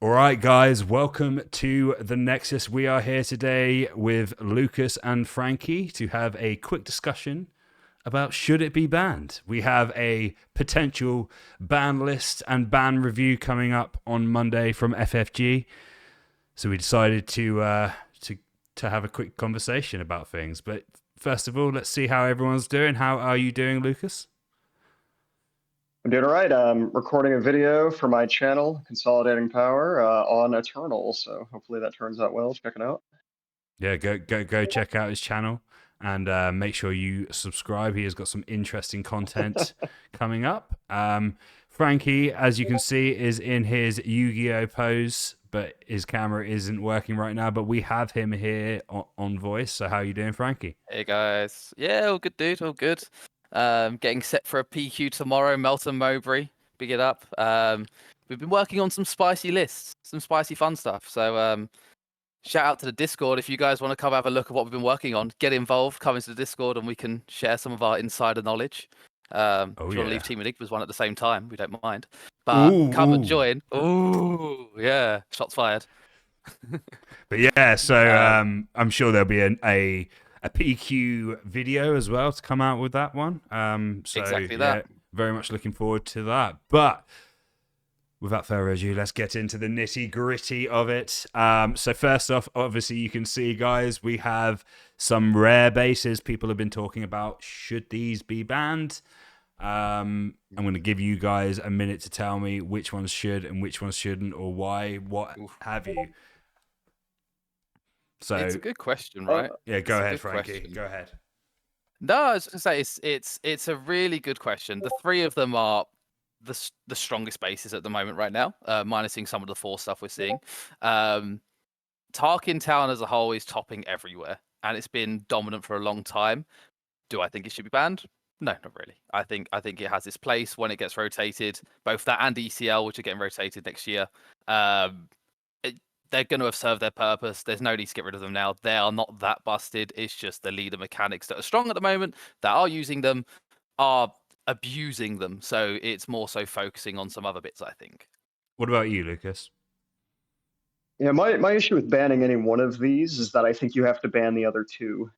All right, guys, welcome to the Nexus. We are here today with Lucas and Frankie to have a quick discussion about should it be banned. We have a potential ban list and ban review coming up on Monday from FFG, so we decided to have a quick conversation about things. But first of all, let's see how everyone's doing. How are you doing, Lucas? I'm doing all right. I'm recording a video for my channel, Consolidating Power, on Eternal. So hopefully that turns out well. Check it out. Yeah, go check out his channel and make sure you subscribe. He has got some interesting content coming up. Frankie, as you can see, is in his Yu-Gi-Oh pose, but his camera isn't working right now. But we have him here on voice. So how are you doing, Frankie? Hey guys. Yeah, all good, dude. All good. Getting set for a PQ tomorrow. Melton Mowbray, big it up. We've been working on some spicy lists, some spicy fun stuff. So shout out to the Discord if you guys want to come have a look at what we've been working on. Get involved, come into the Discord, and we can share some of our insider knowledge. If you want to leave Team Enigma's one at the same time, we don't mind. But come and join. Ooh, yeah, shots fired. But yeah, so I'm sure there'll be a PQ video as well to come out with that one. So exactly that. Yeah, very much looking forward to that. But without further ado, let's get into the nitty gritty of it. So first off, obviously you can see, guys, we have some rare bases people have been talking about. Should these be banned? I'm going to give you guys a minute to tell me which ones should and which ones shouldn't, or why, what have you. So it's a good question, right? Yeah, go ahead, Frankie. Question. Go ahead. No, I was going to say it's a really good question. The three of them are the strongest bases at the moment right now, minusing some of the 4 stuff we're seeing. Tarkin Town as a whole is topping everywhere, and it's been dominant for a long time. Do I think it should be banned? No, not really. I think it has its place when it gets rotated. Both that and ECL, which are getting rotated next year. They're going to have served their purpose. There's no need to get rid of them now. They are not that busted. It's just the leader mechanics that are strong at the moment, that are using them, are abusing them. So it's more so focusing on some other bits, I think. What about you, Lucas? Yeah, my issue with banning any one of these is that I think you have to ban the other 2.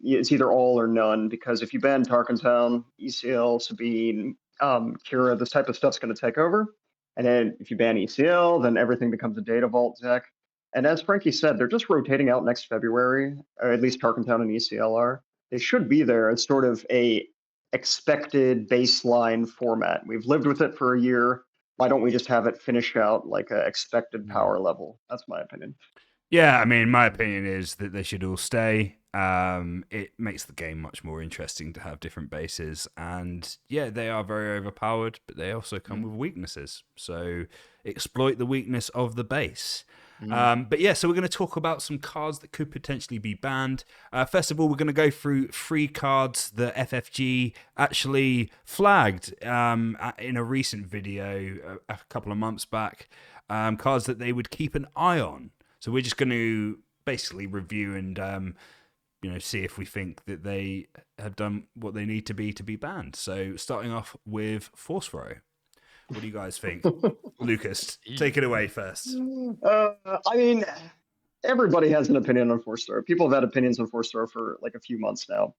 It's either all or none, because if you ban Tarkin Town, ECL, Sabine, Kira, this type of stuff's going to take over. And then if you ban ECL, then everything becomes a data vault deck. And as Frankie said, they're just rotating out next February, or at least Tarkin Town and ECL are. They should be there as sort of a expected baseline format. We've lived with it for a year. Why don't we just have it finish out like a expected power level? That's my opinion. Yeah, I mean, my opinion is that they should all stay. It makes the game much more interesting to have different bases, and yeah, they are very overpowered, but they also come with weaknesses. So exploit the weakness of the base. But yeah, so we're going to talk about some cards that could potentially be banned. First of all, we're going to go through 3 cards that FFG actually flagged in a recent video a couple of months back. Cards that they would keep an eye on. So we're just going to basically review and see if we think that they have done what they need to be banned. So starting off with Force Throw. What do you guys think? Lucas, take it away first. I mean, everybody has an opinion on Force Throw. People have had opinions on Force Throw for like a few months now.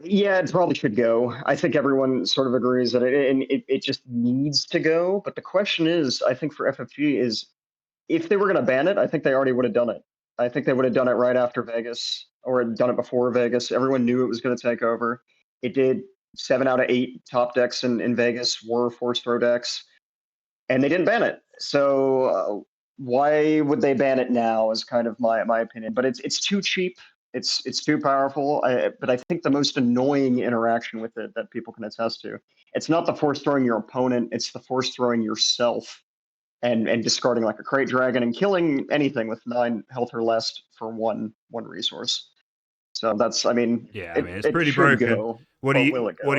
Yeah, it probably should go. I think everyone sort of agrees that it just needs to go. But the question is, I think for FFG is, if they were going to ban it, I think they already would have done it. I think they would have done it right after Vegas, or had done it before Vegas. Everyone knew it was going to take over. It did. 7 out of 8 top decks in Vegas were Force Throw decks, and they didn't ban it. So why would they ban it now? Is kind of my opinion. But it's too cheap. It's too powerful. But I think the most annoying interaction with it that people can attest to, it's not the force throwing your opponent. It's the force throwing yourself. And discarding like a crate dragon and killing anything with 9 health or less for one resource. So that's, I mean, yeah, it's pretty broken. Go, what do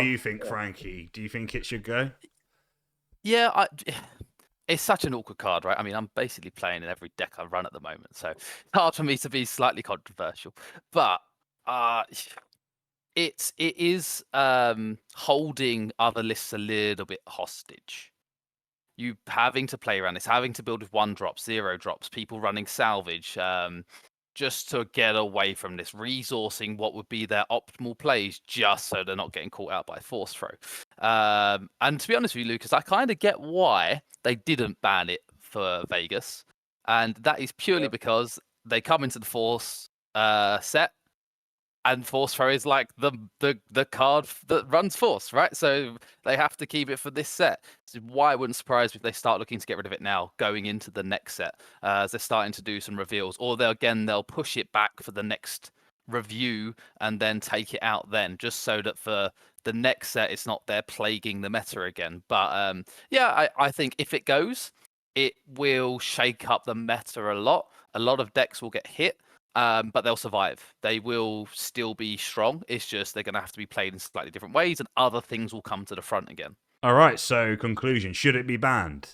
you think, Frankie? Do you think it should go? Yeah, it's such an awkward card, right? I mean, I'm basically playing in every deck I run at the moment, so it's hard for me to be slightly controversial. But it is holding other lists a little bit hostage. you having to play around this, having to build with 1 drop, 0 drops, people running salvage, just to get away from this, resourcing what would be their optimal plays, just so they're not getting caught out by force throw. And to be honest with you, Lucas, I kind of get why they didn't ban it for Vegas, and that is purely because they come into the force set. And force throw is like the card that runs force, right? So they have to keep it for this set. So why it wouldn't surprise me if they start looking to get rid of it now, going into the next set, as they're starting to do some reveals, or they'll push it back for the next review and then take it out then, just so that for the next set it's not there plaguing the meta again. But yeah, I think if it goes, it will shake up the meta a lot. A lot of decks will get hit. But they'll survive. They will still be strong. It's just they're going to have to be played in slightly different ways, and other things will come to the front again. All right, so conclusion. Should it be banned?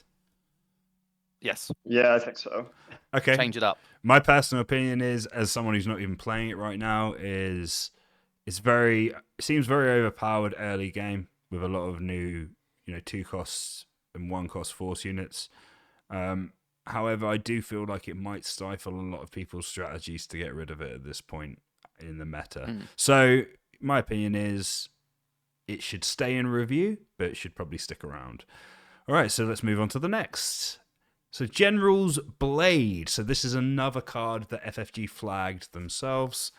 Yes. Yeah, I think so. Okay. Change it up. My personal opinion is, as someone who's not even playing it right now, it seems very overpowered early game with a lot of new, 2 costs and 1 cost force units. However, I do feel like it might stifle a lot of people's strategies to get rid of it at this point in the meta. So my opinion is it should stay in review, but it should probably stick around. All right, so let's move on to the next. So General's Blade. So this is another card that FFG flagged themselves.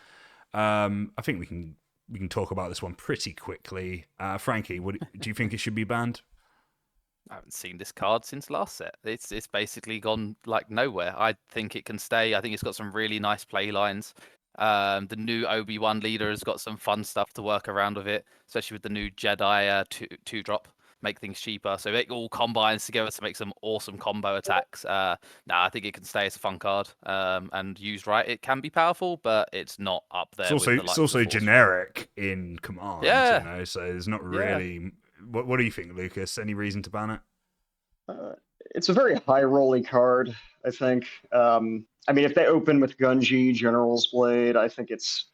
I think we can talk about this one pretty quickly. Frankie, do you think it should be banned? I haven't seen this card since last set. It's basically gone like nowhere. I think it can stay. I think it's got some really nice play lines. The new Obi-Wan leader has got some fun stuff to work around with it, especially with the new Jedi two drop. Make things cheaper, so it all combines together to make some awesome combo attacks. I think it can stay as a fun card, and used right, it can be powerful, but it's not up there. It's also generic in command, so there's not really. Yeah. What do you think, Lucas? Any reason to ban it? It's a very high rolly card, I think. I mean, if they open with Gunji, General's Blade, I think it's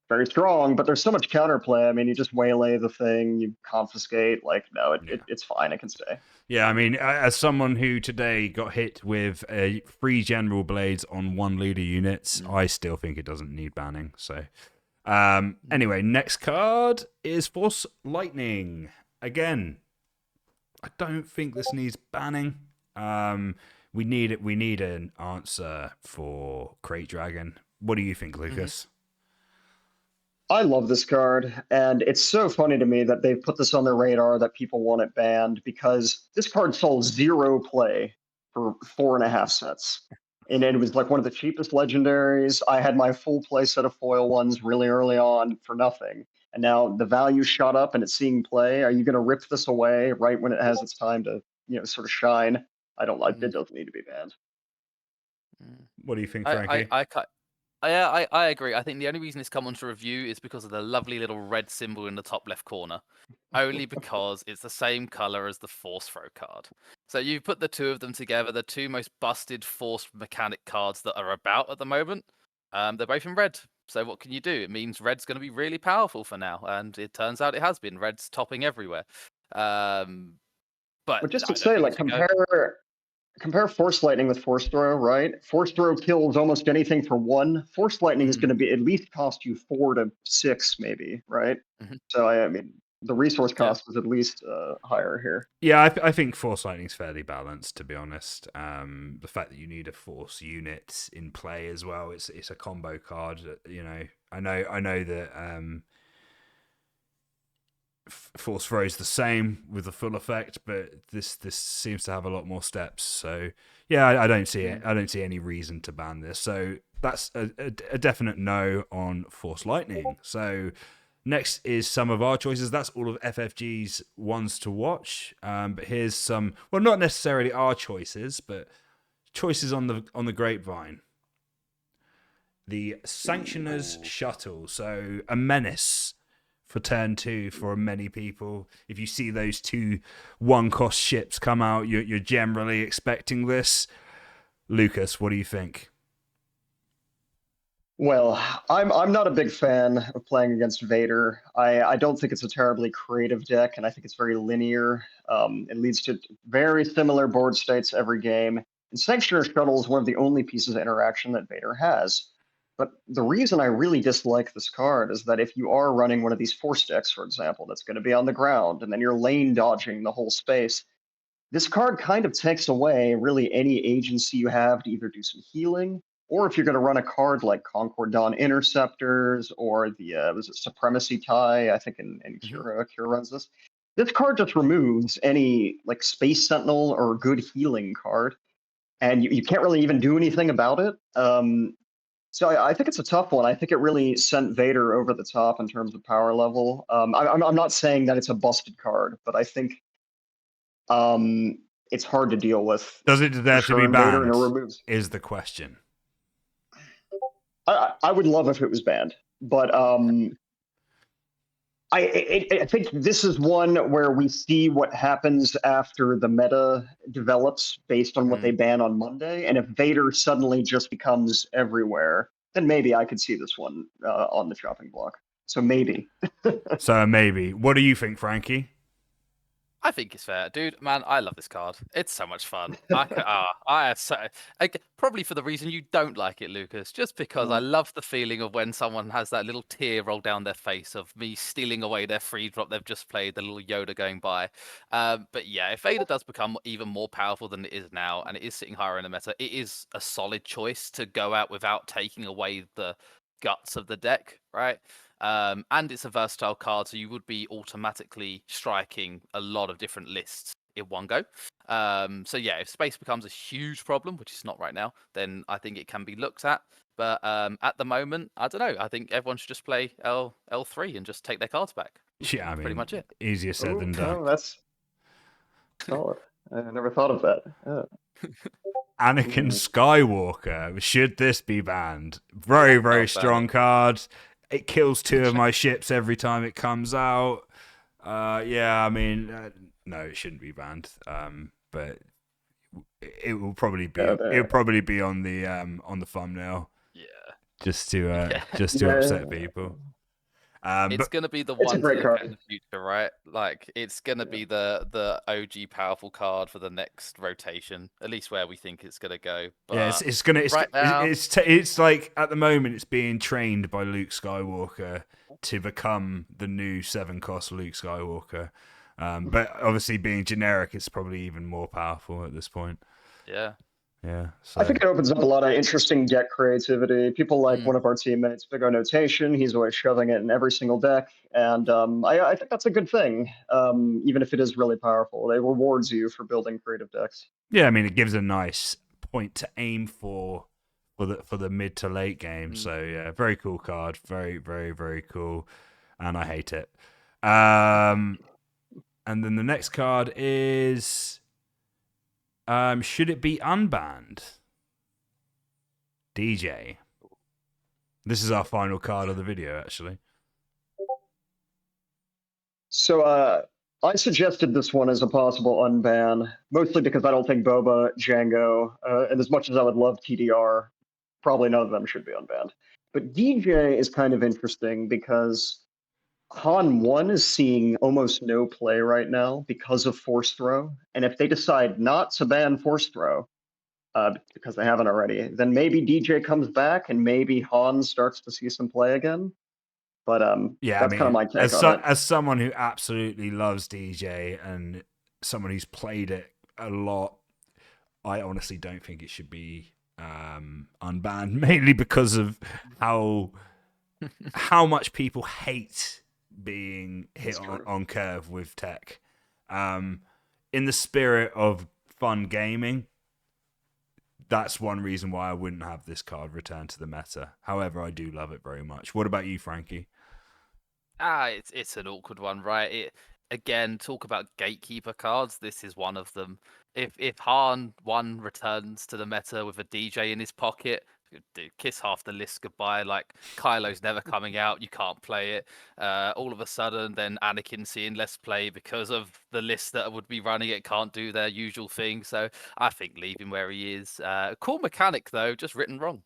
very strong, but there's so much counterplay. I mean, you just waylay the thing, you confiscate. It's fine. It can stay. Yeah, I mean, as someone who today got hit with 3 General Blades on 1 leader units, I still think it doesn't need banning. So, anyway, next card is Force Lightning. Again, I don't think this needs banning. We need an answer for Crate Dragon. What do you think, Lucas? I love this card, and it's so funny to me that they've put this on their radar that people want it banned, because this card sold 0 play for 4.5 sets. And it was like one of the cheapest legendaries. I had my full play set of foil ones really early on for nothing. And now the value shot up and it's seeing play. Are you going to rip this away right when it has its time to, sort of shine? I don't like it. Doesn't need to be banned. What do you think, Frankie? I agree. I think the only reason it's come onto review is because of the lovely little red symbol in the top left corner. Only because it's the same color as the Force Throw card. So you put the 2 of them together, the 2 most busted Force mechanic cards that are about at the moment. They're both in red. So what can you do? It means red's going to be really powerful for now, and it turns out it has been. Red's topping everywhere. But just to say, like, compare Force Lightning with Force Throw, right? Force Throw kills almost anything for 1. Force Lightning is going to be at least cost you 4 to 6, maybe, right? So I mean, the resource cost is at least higher here. Yeah, I think Force Lightning's fairly balanced, to be honest. The fact that you need a Force unit in play as well, it's a combo card. I know that Force Throw is the same with the full effect, but this seems to have a lot more steps. So yeah, I don't see it. I don't see any reason to ban this. So that's a definite no on Force Lightning. So next is some of our choices. That's all of FFG's ones to watch. But here's some, well, not necessarily our choices, but choices on the grapevine. The Sanctioner's Shuttle. So a menace for turn 2 for many people. If you see those 2 1-cost ships come out, you're generally expecting this. Lucas, what do you think? Well, I'm not a big fan of playing against Vader. I don't think it's a terribly creative deck, and I think it's very linear. It leads to very similar board states every game. And Sanctioner Shuttle is one of the only pieces of interaction that Vader has. But the reason I really dislike this card is that if you are running one of these force decks, for example, that's going to be on the ground, and then you're lane dodging the whole space, this card kind of takes away really any agency you have to either do some healing, or if you're going to run a card like Concord Dawn Interceptors or the was it Supremacy Tie, I think in Mhm. Kira runs this. This card just removes any like Space Sentinel or good healing card, and you can't really even do anything about it. So I think it's a tough one. I think it really sent Vader over the top in terms of power level. I'm not saying that it's a busted card, but I think it's hard to deal with Does it for deserve to sure be in Vader, and it banned? removes. Is the question. I would love if it was banned, but I think this is one where we see what happens after the meta develops based on what they ban on Monday, and if Vader suddenly just becomes everywhere, then maybe I could see this one on the chopping block. So maybe. So maybe. What do you think, Frankie? I think it's fair, dude. Man, I love this card. It's so much fun. I have so probably for the reason you don't like it, Lucas. Just because I love the feeling of when someone has that little tear roll down their face of me stealing away their free drop they've just played, the little Yoda going by. But yeah, if Vader does become even more powerful than it is now, and it is sitting higher in the meta, it is a solid choice to go out without taking away the guts of the deck, right? And it's a versatile card, so you would be automatically striking a lot of different lists in one go. So yeah, if space becomes a huge problem, which it's not right now, then I think it can be looked at. But at the moment, I don't know. I think everyone should just play L3 and just take their cards back. Yeah, I mean, Pretty much it. easier said than done. Oh, that's solid. I never thought of that. Anakin Skywalker. Should this be banned? Very, very I'll ban strong it. card. It kills 2 of my ships every time it comes out. Yeah, I mean, no, it shouldn't be banned. But it will probably be. It'll probably be on the thumbnail. Yeah. Just to Yeah. upset people. It's But gonna be the It's a one to great look at in card. the future, right? Like it's gonna be the OG powerful card for the next rotation, at least where we think it's gonna go. yeah, But it's right now, it's like at the moment it's being trained by Luke Skywalker to become the new 7-cost Luke Skywalker. But obviously being generic, it's probably even more powerful at this point. yeah. Yeah, so I think it opens up a lot of interesting deck creativity. People like one of our teammates, Big O Notation. He's always shoving it in every single deck, and I think that's a good thing. Even if it is really powerful, it rewards you for building creative decks. yeah, I mean it gives a nice point to aim for the mid to late game. So yeah, very cool card, very very very cool, and I hate it. And then the next card is should it be unbanned? DJ. This is our final card of the video, actually. So I suggested this one as a possible unban, mostly because I don't think Boba, Django, and as much as I would love TDR, probably none of them should be unbanned. But DJ is kind of interesting because Han 1 is seeing almost no play right now because of Force Throw. And if they decide not to ban Force Throw, because they haven't already, then maybe DJ comes back and maybe Han starts to see some play again. But Yeah, I that's kind of mean, my take on it. as someone who absolutely loves DJ and someone who's played it a lot, I honestly don't think it should be unbanned, mainly because of how much people hate being hit on curve with tech. In the spirit of fun gaming, that's one reason why I wouldn't have this card return to the meta. However, I do love it very much. What about you, Frankie? It's an awkward one, right? Again, talk about gatekeeper cards. This is one of them. If Han 1 returns to the meta with a DJ in his pocket, dude, kiss half the list goodbye. Like Kylo's never coming out, you can't play it. All of a sudden, then Anakin seeing less play because of the list that would be running it can't do their usual thing. So I think leave him where he is. Cool mechanic though, just written wrong.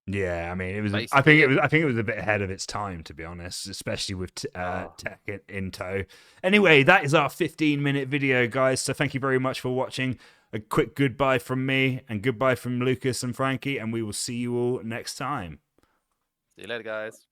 Yeah, I mean, it was. I Basically think it it. was. I think it was a bit ahead of its time, to be honest, especially with Oh. tech in tow. Anyway, that is our 15-minute video, guys. So thank you very much for watching. A quick goodbye from me and goodbye from Lucas and Frankie, and we will see you all next time. See you later, guys.